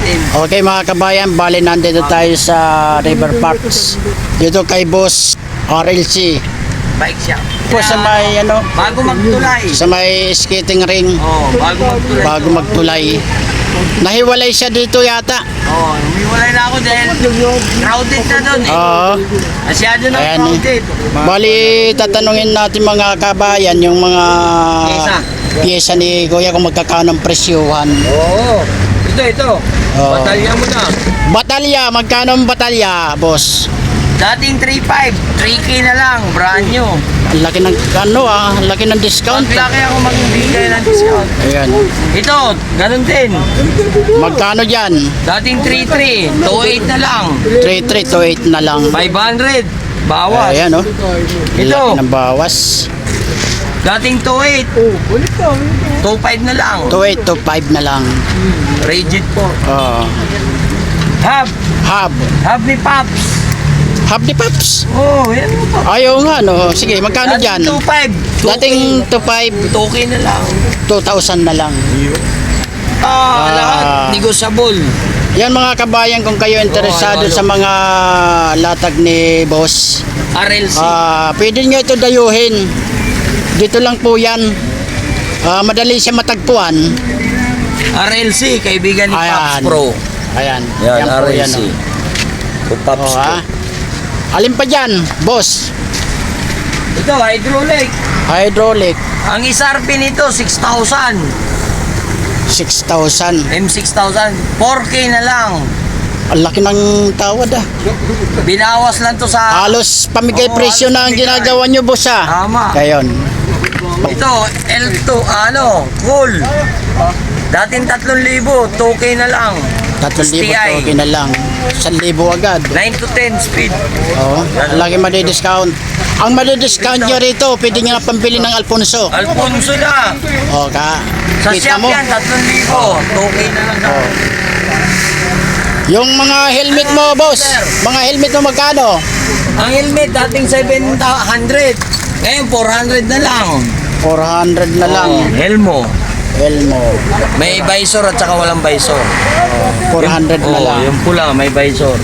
natin. Okay mga kabayan, bali nandito tayo sa River Parks. Dito kay Boss RLC. Bike shop. Po sa may ano, Bago magtulay. sa may skating ring, Oh, bago magtulay. bago magtulay. Nahiwalay siya dito yata. Oh, umiwalay na ako dahil crowded na doon eh. Oo. Masyado na Ayan, crowded. Bali tatanungin natin mga kabayan yung mga pyesa ni Kuya kung magkakano ng presyuhan. Oo. Ito. Oo. Batalya mo na. Batalya, magkano ang batalya, boss? Dating 3.5, 3K na lang, brand new. Ang laki ng ano ang laki ng discount. Maglaki ako magbigay ng discount. Ayan. Ito, ganun din. Magkano diyan? Dating 3.3, 2.8 na lang. 33 to 8 na lang. 500, bawas. Ayan oh. Ito. Laki ng bawas. Dating 2.8, 2.5 na lang. 2.8 to 5 na lang. Rigid po. Oh. Hub ni Pops. Hub ni Paps. Oh, yan mo po. Ayaw nga no. Sige, magkano diyan? Dating 2.5. Dating to 5, 2K na lang. 2,000 na lang. Lahat negotiable. Yan mga kabayan, kung kayo interesado sa mga latag ni Boss, RLC. pwede nyo ito dayuhin. Dito lang po yan. Madali siya matagpuan. RLC, kaibigan ni Pops Ayan. Pro. Ayan. Yan, po RLC. oh. O Pops Pro. Alin pa dyan, boss? Ito, hydraulic. Hydraulic, Ang isarpi nito, 6,000. 6,000. M6,000. 4K na lang. Ang laki ng tawad Binawas lang to sa... Halos pamigay Oo, presyo halos na ang pamigay. ginagawa nyo, boss Tama. Kayon. Ito, L2, cool. Dating 3,000, 2K na lang. 3,000 STI. okay na lang. 1,000 agad. 9 to 10 speed. Oo. Ang laki madi-discount. Ang madi-discount nyo rito, pwede nyo na pambili ng Alfonso. Alfonso na. O ka. Sa Kita shop mo. yan, 3,000. 2K na lang daw. Yung mga helmet mo, boss. Mga helmet mo magkano? Ang helmet, dating 700. Ngayon, 400 na lang. 400 na lang. Helmo. Elmo. May visor at saka walang visor. 400 na lang. Yung pula, may visor.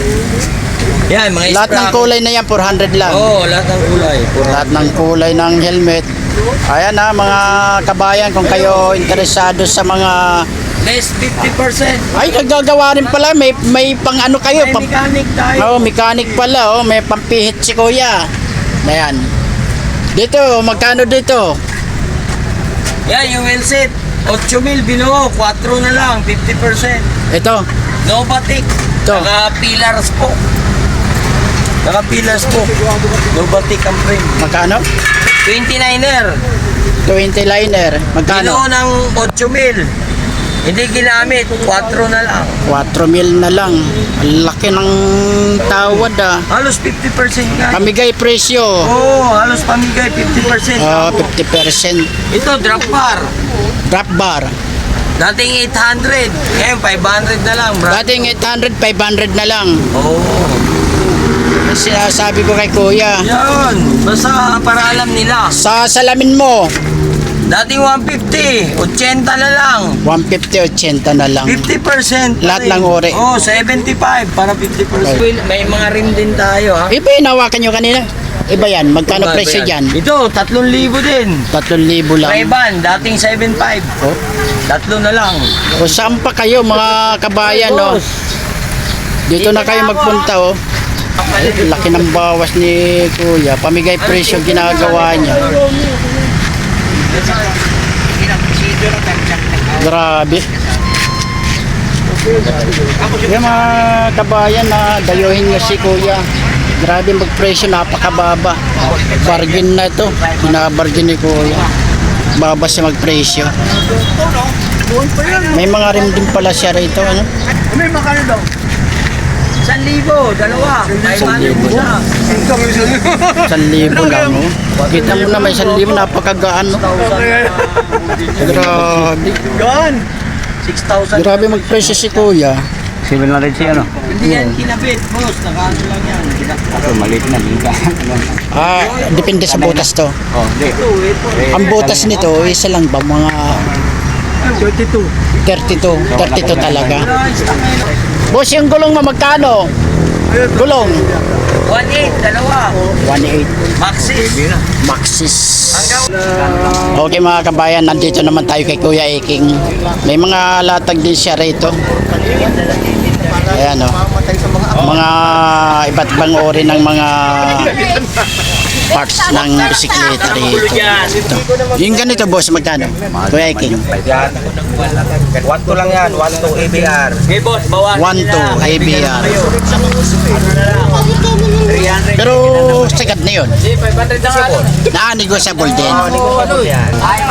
Yan, mga Lahat ng kulay na yan, 400 lang. Lahat ng kulay. Lahat ng kulay ng helmet. Ayan mga kabayan, kung kayo interesado sa mga... Less 50%. Ay, nagagawa rin pala. May pang ano kayo. May mechanic tayo. Mechanic pala. May pampihit si Kuya. Ayan. Dito, magkano dito? Yan, yung wheel set. 8,000 binuo, 4 na lang, 50%. Ito. Novatic. Ito. Naka-pillars po. Novatic ang frame. Magkano? 29er. 20 liner. Binuo Magkano? ng 8,000. Hindi ginamit, 4 na lang. 4,000 na lang. Ang laki ng tawad Halos 50% nga. Pamigay presyo. Halos pamigay, 50%. 50%. Ito, drop bar. Drop bar. Dating 800, ngayon 500 na lang, bro. Dating 800, 500 na lang. Sinasabi ko kay Kuya. Yan, basta para alam nila. Sa salamin mo, Dating 150, 80 na lang. 150, 80 na lang. 50%. Lahat ng ore. 75 para 50%. May mga rim din tayo, ha? Iba yung nawakan nyo kanina. Iba yan. Magkano Iba presyo yan. dyan? Ito, 3,000 din. 3,000 lang. Ray-Ban, dating 7,500. Oh. 3 na lang. O saan pa kayo mga kabayan, no? Dito na kayo magpunta, oh. Ay, laki ng bawas ni Kuya. Pamigay presyo ginagawa niya. Grabe. Yung mga kabayan na dayuhin nyo si Kuya. Grabe magpresyo, napakababa. Bargain na ito. Binabargain ni Kuya. Baba siya magpresyo. May mga rim din pala siya rito. Ano? May makano daw? 1,000, dalawa. 500 na. 1,000 lang, oh. Kita mo na may 1,000, napakagaan, no? Grabe. Gaan. 6,000. Grabe magpresyo si Kuya. Civil na rin siya, ano? Hindi yan kinabit, boss. Nakaano lang yan. Ito, maliit na. Depende sa butas to. Oh, hindi. Ang butas nito, isa lang ba? Mga 32 talaga. Boss, yung gulong mo magkano? Gulong? 1.8, dalawa. 1.8. Maxis. Maxis. Okay mga kabayan, nandito naman tayo kay Kuya Iking. May mga latag din siya rito. Ayan o. Mga iba't ibang ori ng mga parts ng bisikleta rito. Ito. Yung ganito boss, magkano? Kuya Iking. 1-2 lang yan, 1-2 ABR. Okay, boss, bawas. 1.2 ABR. Pero sagad na yun. 500 na nga. Na-negotiable din.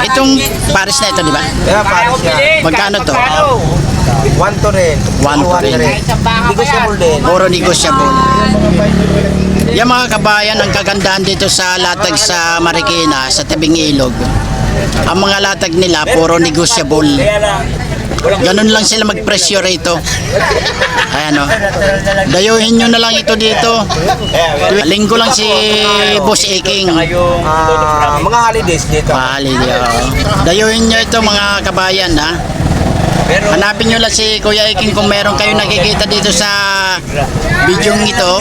Itong Paris na ito, di ba? Yeah, pares yan. Magkano to? 1-2 rin. 1 rin. Negotiable din. Puro negosyable. Yung mga kabayan, ang kagandahan dito sa latag sa Marikina, sa tabing ilog, ang mga latag nila, puro negosyable. Kaya lang. Ganun lang sila magpresyo rito. Ayan o. Dayuhin nyo na lang ito dito. Linggo lang si Boss Iking. Mga holidays dito. Mahali diyo. Dayuhin nyo ito mga kabayan ha. Hanapin nyo lang si Kuya Iking kung meron kayo nakikita dito sa video ito.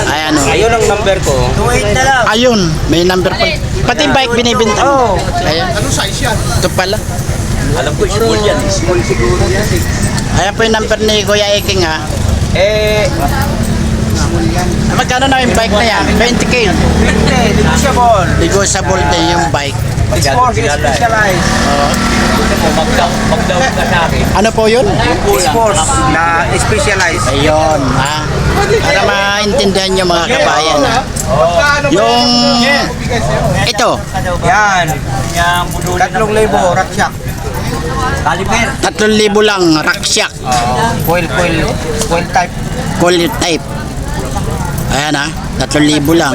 Ayan o. Ayun ang number ko. 2.8 na lang. Ayun, may number pa. Pati bike binibinta mo. Ayan. Ano size yan? Ito pala. Alam ko, small yan. Small siguro yan. Ayan po yung number ni Kuya Iking ha. Magkano na yung bike na yan? 20K. Negotiable. Negotiable din yung bike. Sports specialized. Mag-down ka sa akin. Ano po yun? Sports na specialized. Ayun ha. Para maintindihan nyo mga kabayan ha. Yung ito, Yan. 3,000 raksak. Caliper. 3,000 lang raksyak. Coil type. Quality type. Ayan ha, 3,000 lang.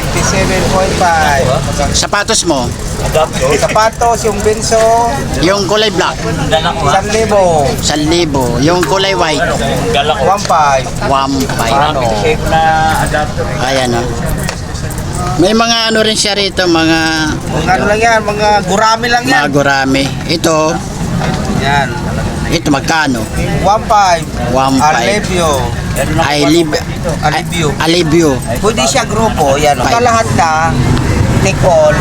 27.5. Sapatos mo, Sapatos, yung benso, yung kulay black, Dala ko ha. 1,000. 1,000. Yung kulay white, Dala ko. 1,500. 1,500. Shape na adapter. Ayan ha. May mga ano rin siya rito, mga Kung ano lang yan, mga gurami lang yan. gurami. Ito, Yan. ito magkano? 1,500. 1,500. Alebio. Alebio. Alibio. Pwede siya grupo, yan. Five. Kalahat na, Nicole,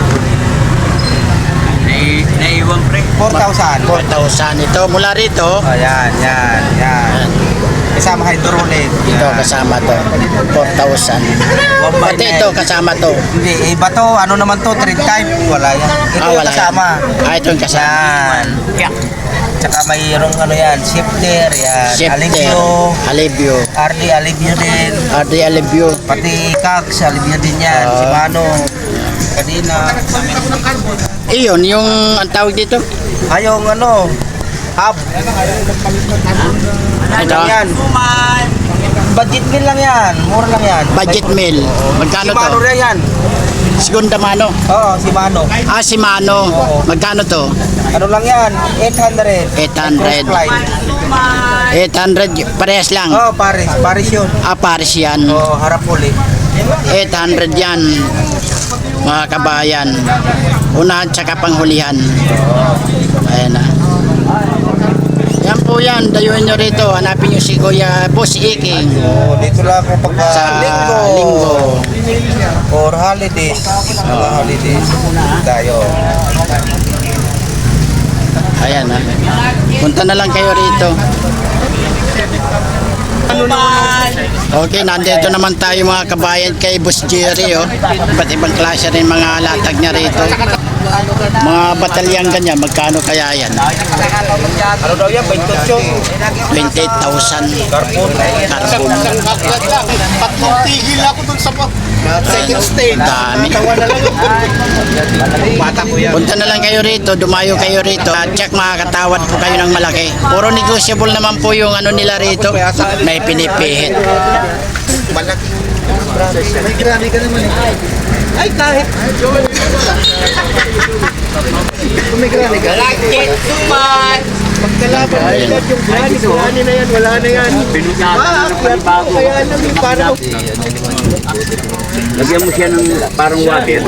Naiwan pre. 4,000. 4,000 ito mula rito. Yan. Kasama hydraulic. Ito Yan. kasama to. 4,000. Pati ito kasama to. Hindi, iba to, ano naman to, trade type. Wala yan. Ito yung wala kasama. yan. Ito yung kasama. Yan. Tsaka mayroong ano yan, shifter, yan. Alebio. Alibio. RD Alebio din. RD Alibio. Pati Cax, Alebio din yan. Shimano. Kanina. Iyon, yung ang tawag dito. Yung ano, hub. Ito. Yan. Budget meal lang yan. Mura lang yan. Budget meal. Magkano Shimano to? rin yan. Segunda mano. Oo, Shimano. Ah, Shimano. Magkano to? Ano lang yan? 800. 800. Cross fly. 800. Parehas lang. Oo, Paris. Paris yun. Ah, Paris yan. Oo, harap uli. 800 yan. Mga kabayan. Unahan tsaka panghulihan. Ayan na. Yan po yan. Dayuhin nyo rito. Hanapin nyo si Kuya Boss Iking. Oo, dito lang ako pagka Sa linggo. Or holidays. Mga holidays. Tayo. Ayan na. Punta na lang kayo rito. Okay, nandito naman tayo mga kabayan kay Boss Jerry. Oh. Iba't ibang klase rin mga latag niya rito. Mga batalyang ganyan, magkano kaya yan? Ano daw yan? 28. 28,000 Carbon. carbon. Tatlong tigil ako dun sa second stage. Dami. Bata ko yan. Punta na lang kayo rito, dumayo kayo rito. At check makakatawad po kayo ng malaki. Puro negotiable naman po yung ano nila rito. May pinipihit. Malaki. May grabe ka naman eh. Ay, kahit. Kung may grabe ka. Pagkalaban mo Ayun. yung gani na yan, wala na yan. Kaya namin parang Lagyan mo siya ng parang water.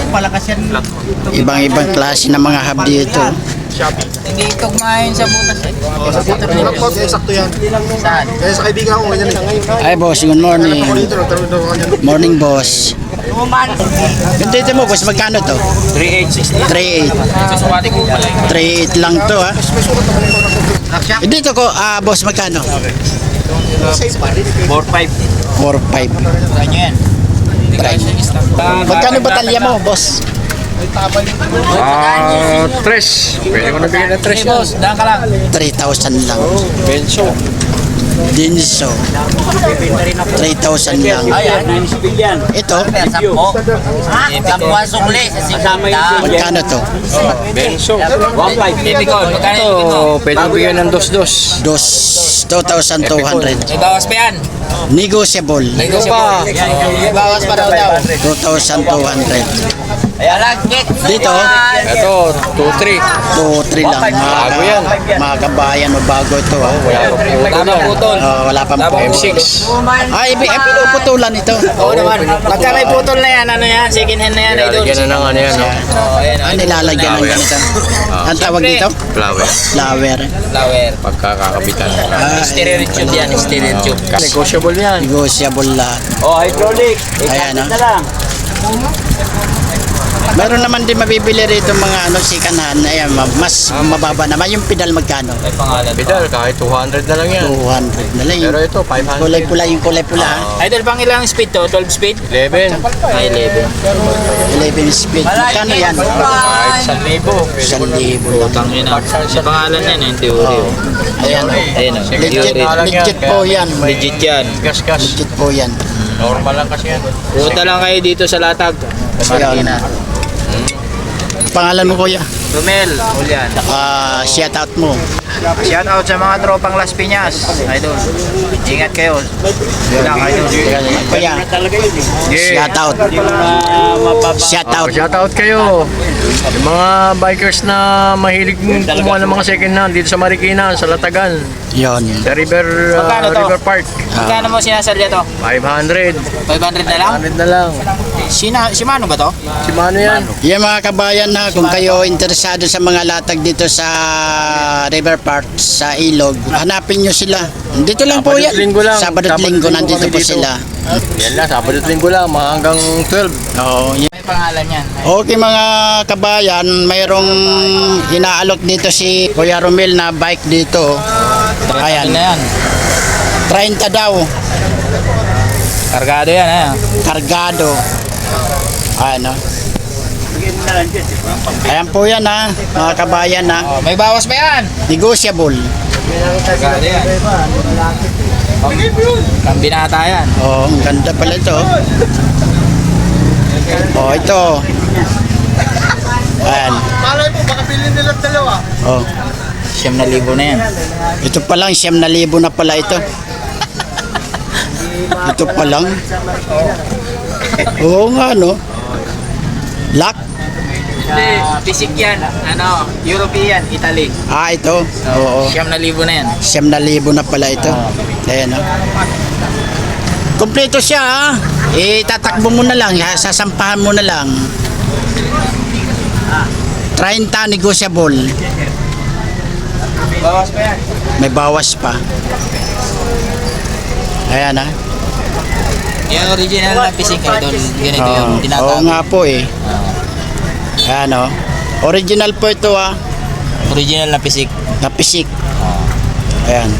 Palakas yan. Ibang-ibang klase ng mga hub dito. Hindi tugmahin sa butas eh. Sakto yan. Saan? Kaya sa kaibigan ko, ganyan eh. Ay boss, good morning. Dito, nagtanong daw kanya. Morning boss. Yung dito mo boss, magkano to? 3.8. 3.8 lang to ha. Dito ko, boss, magkano? 4-5. 4.5. Ganyan yan. Magkano batalya mo boss? Tres. Pwede ko nabigyan ng tres. Hey boss, daan ka lang. 3,000 lang. Benso. Dinso. 3,000 lang. Ito, Sampo. Sampo ang sukli sa sikita. magkano to? Benso. 1.5. Bibigol, magkano ibigin mo? Pwede ko bigyan ng dos-dos. 2,200. May bawas pa yan. Negotiable. May bawas pa daw daw. 2,200. Alagkit. Dito, Ito, 2-3. 2-3 lang. Bago yan. Mga kabayan, bago ito ha. Tama putol. Wala pang po. M6. Ay, pinuputulan ito. Oo naman. Pagka may putol na yan, ano yan? Second hand na yan, idol. Lagyan na ng ano yan, no? Oo, ayan. Ah, nilalagyan ng ganito. Ang tawag dito? Flower. Flower. Flower. Pagkakakabitan. Stereo tube yan, stereo tube. Negotiable yan. Negotiable lahat. Oh, hydraulic. Ayan, na lang. Meron naman din mabibili rito mga sikanhan. Ayan, mas mababa naman. Yung pedal magkano? May pangalan. Pedal, kahit 200 na lang yan. 200 na lang. Pero Yung ito, 500. kulay-pula, yung kulay-pula ha. Idol, pang ilang speed to? 12 speed? 11. Ay, 11. 11 speed. Magkano yan? Kahit 1,000. 1,000 lang. Tang yun ah. Sa pangalan yan, yung theory. Ayan. Ayun oh. Legit po yan. Legit yan. Gas-gas. Legit po yan. Normal lang kasi yan. Punta lang kayo dito sa Latag. Ayan. Pangalan mo kuya? Rumel. Julian. Shout out mo. Shout out sa mga tropang Las Piñas. Idol. Ingat kayo. Wala kayo. Kuya. Shout out. Shout out. Shoutout kayo. Yung mga bikers na mahilig kumuha ng mga second hand dito sa Marikina, sa Latagan, Yon. sa River Magkano to? River Park. Magkano mo sinasadya to? 500. 500 na lang? 100 na lang. Si Mano ba to? Si Mano yan. Yan mga kabayan na kung kayo interesado sa mga latag dito sa River Park sa Ilog, hanapin nyo sila. Dito lang po Sabado yan. at Linggo lang. Sabado at Sabado at Linggo Linggo nandito kami po dito. sila. Yan lang, Sabado at Linggo lang, hanggang 12. Oo, yan. May pangalan yan. Okay mga kabayan, mayroong inaalok dito si Kuya Romel na bike dito. Ayan, na yan. 30 daw, Kargado yan eh. kargado. Ano? Ayan po yan ha, mga kabayan ha. Oh, may bawas pa yan. Negotiable. Kargado yan. Kambinata yan. Oh, ang ganda pala ito. Oh, ito. Ayan. Malay mo, baka bilhin nilang dalawa. Oh, 1,000 na yan. ito pa lang 9,000 na pala ito. Ito pa lang. Oo nga no. Lock. Pisik yan. Ano? European, Italy. Ito. Oo. 1,000 na yan. 9,000 na pala ito. Ayan o. Kompleto siya ha. Itatakbo mo na lang. Sasampahan mo na lang. 30 negotiable. Bawas pa yan. May bawas pa. Ayan ha. Yung original na pisik idol. Ganito yung Oo tinatago. nga po eh. Ayan o. Original po ito ha. Original na pisik. Napisik. Ayan.